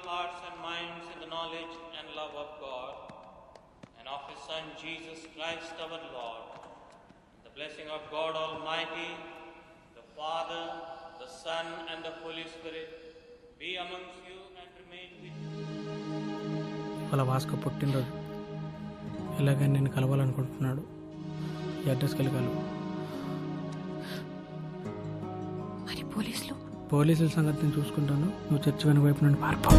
hearts and minds in the knowledge and love of God and of His Son Jesus Christ our Lord. The blessing of God Almighty, the Father, the Son and the Holy Spirit be amongst you and remain with you. వాళ్ళ Vasco పుట్టినరోజు ఎలాగైనా నేను కలవాలనుకుంటున్నాడు. ఈ అడ్రస్కి వెళ్ళి కలవు. మరి పోలీసుల సంగతి నేను చూసుకుంటాను. నువ్వు చర్చి వెనక వైపు నుండి పారిపో.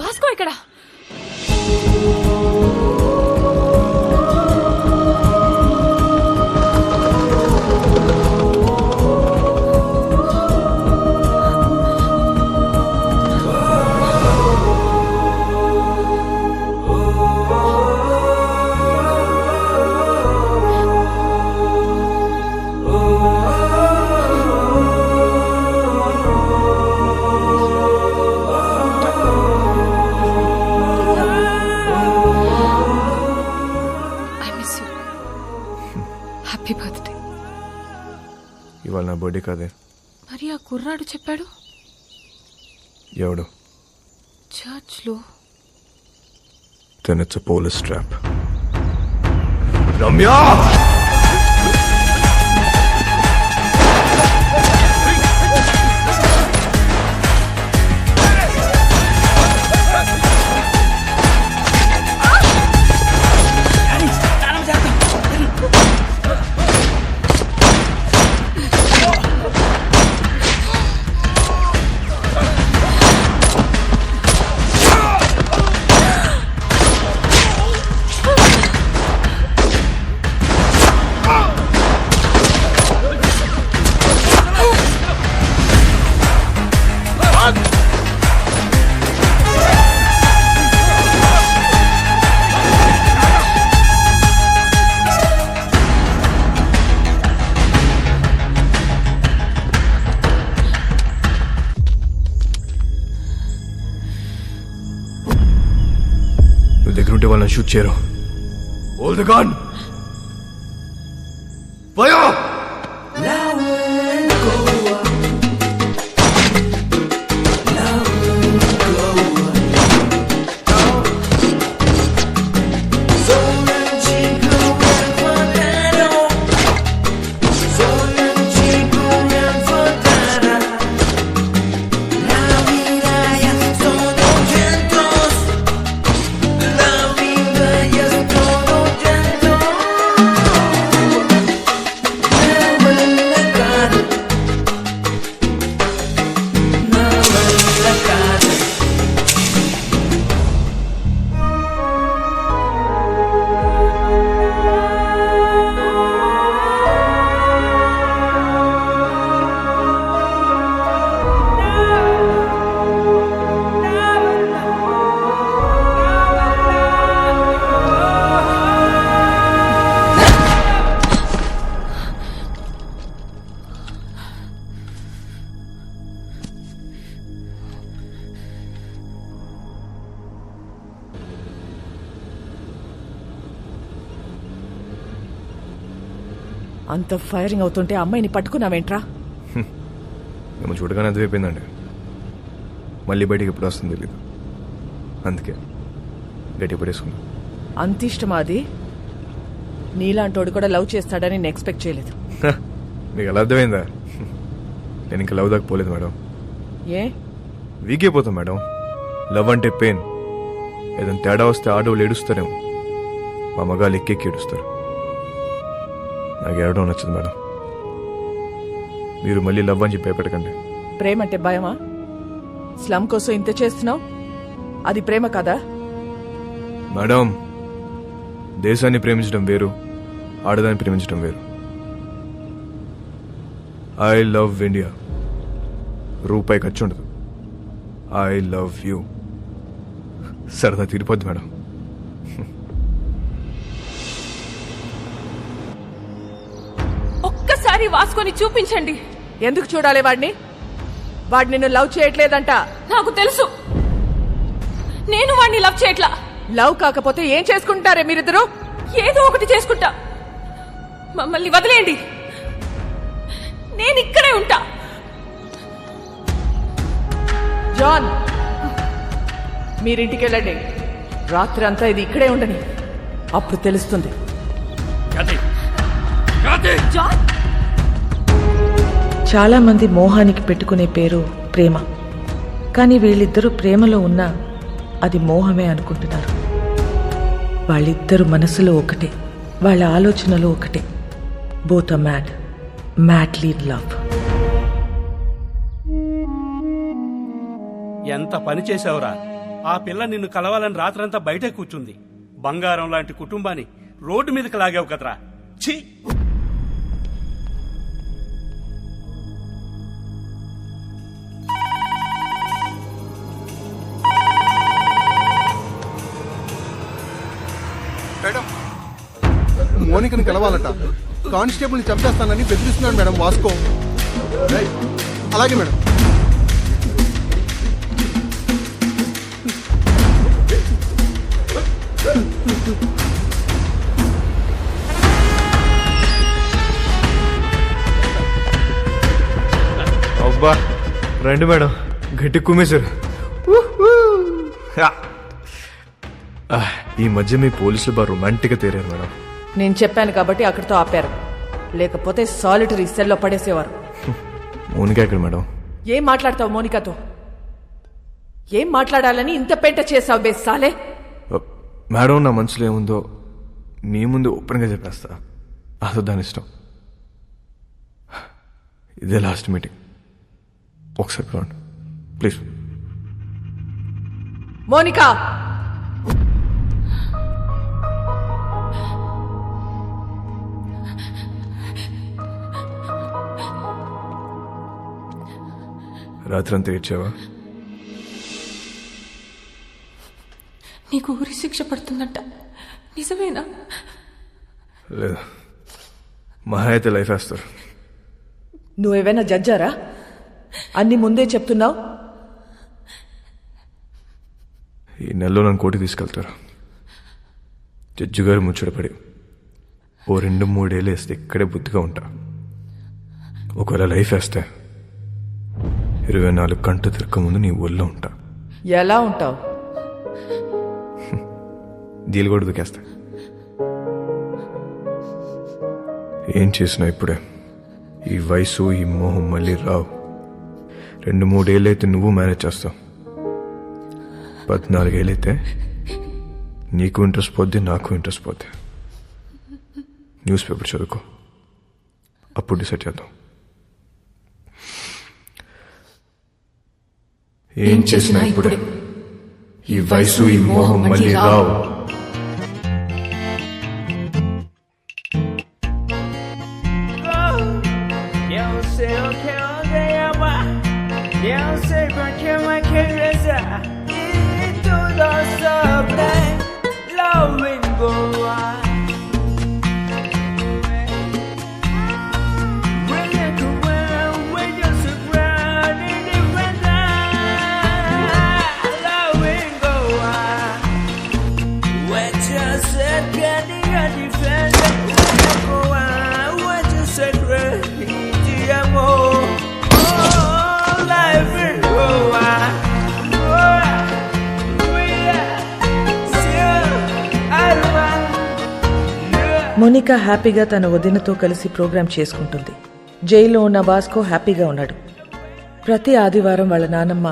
వాస్కో ఇక్కడ. Happy birthday. ఇవాళ నా బర్త్డే కాదే. మరి ఆ కుర్రాడు చెప్పాడు ఎవడు? చర్చ్లో. Then it's a police trap. Ramya! నువ్వు దగ్గర ఉంటే వాళ్ళని షూట్ చేయరు. Hold the gun! Fire! అంత ఫైరింగ్ అవుతుంటే అమ్మాయిని పట్టుకున్నావేంట్రా? మేము చూడగానే అర్థమైపోయిందండి. మళ్ళీ బయటికి ఎప్పుడు వస్తుంది తెలీదు. అందుకే గట్టి పడేసుకున్నాం. అంత ఇష్టమా అది? నీలాంటోడు కూడా లవ్ చేస్తాడని నేను ఎక్స్పెక్ట్ చేయలేదు. మీకు ఎలా అర్థమైందా? నేను ఇంకా లవ్ దాకా పోలేదు మేడం. ఏ వీక్ అయిపోతాం మేడం. లవ్ అంటే పెయిన్. ఏదైనా తేడా వస్తే ఆడవాళ్ళు ఏడుస్తారేమో. మా మగాళ్ళు ఎక్కెక్కి ఏడుస్తారు. నాకు ఏడవడం నచ్చదు మేడం. మీరు మళ్ళీ లవ్ అని చెప్పి భయపెట్టకండి. ప్రేమ అంటే భయమా? స్లమ్ కోసం ఇంత చేస్తున్నావు, అది ప్రేమ కదా? మేడం, దేశాన్ని ప్రేమించడం వేరు, ఆడదాన్ని ప్రేమించడం వేరు. I love India. రూపాయి ఖర్చు ఉండదు. I love you. సరదా తీరిపోద్ది మేడం. ఒక్కసారి వాస్కోని చూపించండి. ఎందుకు చూడాలి వాడిని? వాడు నిన్ను లవ్ చేయట్లేదంట. నాకు తెలుసు. నేను వాడిని లవ్ చేయట్లా. లవ్ కాకపోతే ఏం చేసుకుంటారే మీరిద్దరు? ఏదో ఒకటి చేసుకుంటా. మమ్మల్ని వదిలేయండి, నేను ఇక్కడే ఉంటా. జాన్, మీరింటికి వెళ్ళండి. రాత్రి అంతా ఇది ఇక్కడే ఉండని, అప్పుడు తెలుస్తుంది. జాన్, చాలా మంది మోహానికి పెట్టుకునే పేరు ప్రేమ. కానీ వీళ్ళిద్దరూ ప్రేమలో ఉన్నా అది మోహమే అనుకుంటున్నారు. వాళ్ళిద్దరు మనసులో ఒకటే, వాళ్ళ ఆలోచనలో ఒకటే. Both are mad, madly in love. ఎంత పని చేశావురా! ఆ పిల్ల నిన్ను కలవాలని రాత్రంతా బయటే కూర్చుంది. బంగారం లాంటి కుటుంబాన్ని రోడ్డు మీదకి లాగావు కదరా. ఛీ! మేడం, మోనికని కలవాలట. కానిస్టేబుల్ని చంపేస్తానని బెదిరిస్తున్నాడు మేడం వాస్కో. అలాగే మేడం. అబ్బా రండి మేడం, గట్టి కుమ్మేశారు. ఈ మధ్య మీ పోలీసులు బాగా రొమాంటిక్గా తేరారు మేడం. నేను చెప్పాను కాబట్టి అక్కడితో ఆపారు, లేకపోతే సాలిటరీ సెల్లో పడేసేవారు. మోనిక ఎక్కడ మేడం? ఏం మాట్లాడతావు మోనికతో? ఏం మాట్లాడాలని ఇంత పెంట చేసావు బేసాలే? మేడం, నా మనసులో ఏముందో మీ ముందు ఓపెన్గా చెప్పేస్తా. అసలు దాని ఇష్టం. ఇదే లాస్ట్ మీటింగ్, ఒకసారి పిలవండి ప్లీజ్. మోనికా, రాత్రి అంతా ఏడ్చావా? నీకు ఊరి శిక్ష పడుతుందంట, నిజమేనా? లేదా, మహా అయితే లైఫ్ వేస్తారు. నువ్వేమైనా జడ్జారా? అన్ని ముందే చెప్తున్నావు. ఈ నెలలో నన్ను కోటి తీసుకెళ్తారు. జడ్జి గారు ముచ్చటపడి ఓ 2-3 ఏళ్ళు వేస్తే ఇక్కడే బుద్ధిగా ఉంటా. ఒకవేళ లైఫ్ వేస్తే 24 గంటలు తిరగక ముందు నీ ఊళ్ళో ఉంటా. ఎలా ఉంటావు? దీలు కూడా దుకేస్తా. ఏం చేసినా ఇప్పుడే. ఈ వయసు, ఈ మోహం మళ్ళీ రావు. 2-3 ఏళ్ళైతే నువ్వు మేనేజ్ చేస్తావు. 14 ఏళ్ళైతే నీకు ఇంట్రెస్ట్ పోద్ది, నాకు ఇంట్రెస్ట్ పోద్ది. న్యూస్ పేపర్ చదువుకో, అప్పుడు డిసైడ్ చేద్దాం. ఏం చేసినా ఇప్పుడే. ఈ వయసు, ఈ మోహం మళ్ళీ రావు. మోనికా హ్యాపీగా తన వదినతో కలిసి ప్రోగ్రాం చేసుకుంటుంది. జైల్లో ఉన్న వాస్కో హ్యాపీగా ఉన్నాడు. ప్రతి ఆదివారం వాళ్ళ నానమ్మ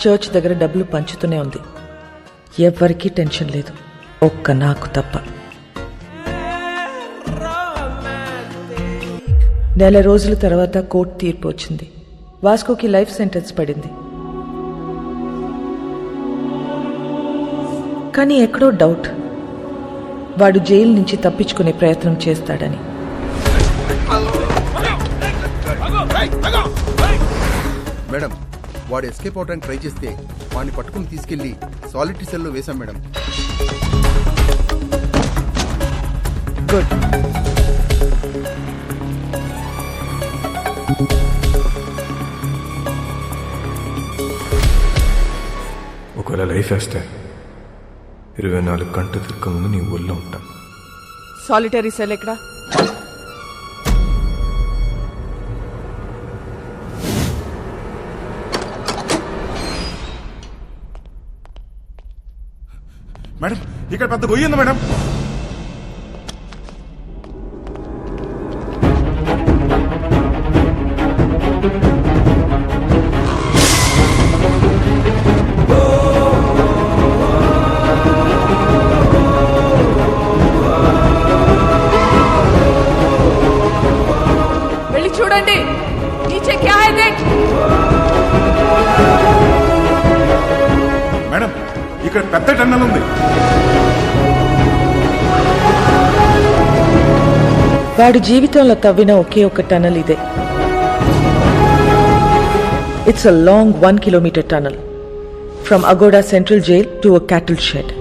చర్చ్ దగ్గర డబ్బులు పంచుతూనే ఉంది. ఎవ్వరికీ టెన్షన్ లేదు, ఒక్క నాకు తప్ప. నెల రోజుల తర్వాత కోర్టు తీర్పు వచ్చింది. వాస్కోకి లైఫ్ సెంటెన్స్ పడింది. కానీ ఎక్కడో డౌట్, వాడు జైలు నుంచి తప్పించుకునే ప్రయత్నం చేస్తాడని. మేడం, వాడు ఎస్కేప్ అవడానికి ట్రై చేస్తే వాడిని పట్టుకుని తీసుకెళ్లి సాలిటరీ సెల్లో వేశాం మేడం. గుడ్. ఒకవేళ లైఫ్ వేస్తే 24 గంటలు తిరగక ముందు నీ ఊళ్ళో ఉంటాను. సాలిటరీ సెల్ ఎక్కడా? మేడం ఇక్కడ పెద్ద గొయ్యి ఉంది మేడం. వెళ్ళి చూడండి. నీచే క్యా హై దేఖ్. మేడం ఇక్కడ పెద్ద టన్నల్ ఉంది. వాడు జీవితంలో తవ్విన ఒకే ఒక టనల్ ఇదే. It's a long 1 kilometre tunnel from Aguada central jail to a cattle shed.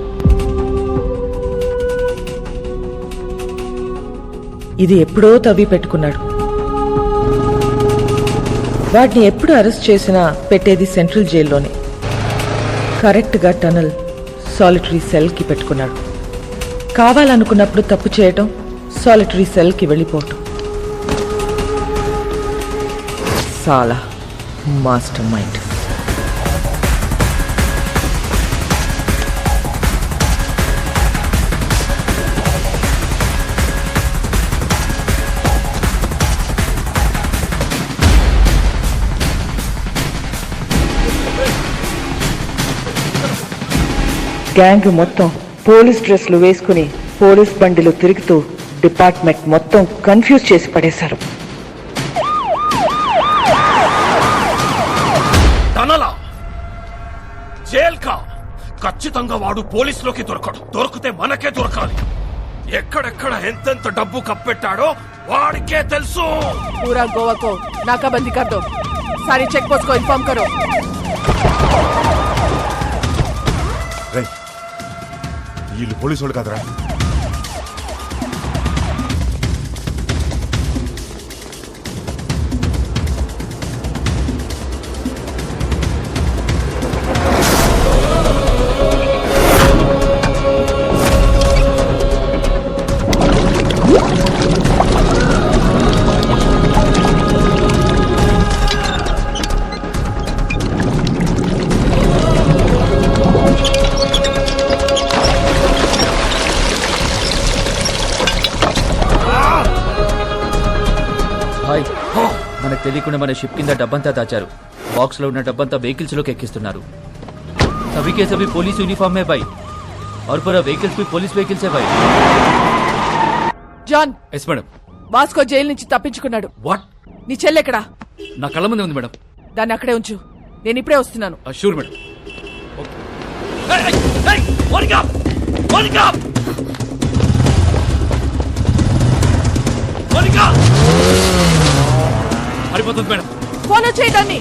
ఇది ఎప్పుడో తవ్వి పెట్టుకున్నాడు. వాడిని ఎప్పుడు అరెస్ట్ చేసినా పెట్టేది సెంట్రల్ జైల్లోనే. కరెక్ట్గా టనల్ సాలిటరీ సెల్కి పెట్టుకున్నాడు. కావాలనుకున్నప్పుడు తప్పు చేయటం, సాలిటరీ సెల్కి వెళ్ళిపోవటం. సాలా మాస్టర్ మైండ్. గ్యాంగ్ మొత్తం పోలీస్ డ్రెస్లు వేసుకుని పోలీస్ బండిలో తిరుగుతూ డిపార్ట్మెంట్ మొత్తం కన్ఫ్యూజ్ చేసి పడేశారు. టనలా జైల్కా ఖచ్చితంగా వాడు పోలీసులోకి దొరకడు. దొరికితే మనకే దొరకాలి. ఎక్కడెక్కడ ఎంతెంత డబ్బు కప్పెట్టాడో వాడికే తెలుసు. పూరా గోవా కో నాకాబందీ కర్ దో. సారీ చెక్ పోస్ట్ కో ఇన్ఫార్మ్ కరో. వీళ్ళు పోలీసు వాళ్ళు కాదరా. మనకు తెలియకుండా మన షిప్ కింద డబ్బంతా దాచారు. బాక్స్ లో ఉన్న డబ్బంతా వెహికల్స్ లోకి ఎక్కిస్తున్నారు. सभी के सभी पुलिस यूनिफॉर्म में भाई और पूरा व्हीकल्स भी पुलिस व्हीकल्स है भाई. John. Yes madam. Vasco jail నుంచి తప్పించుకున్నాడు. వాట్? నీ చెల్లెక్కడా? నా కళ్ళ ముందే ఉంది మేడం. దాన్ని అక్కడే ఉంచు, నేను ఇప్పుడే వస్తున్నాను. Sure madam. హరిపోతుంది మేడం. ఫోన్ వచ్చేయడాన్ని.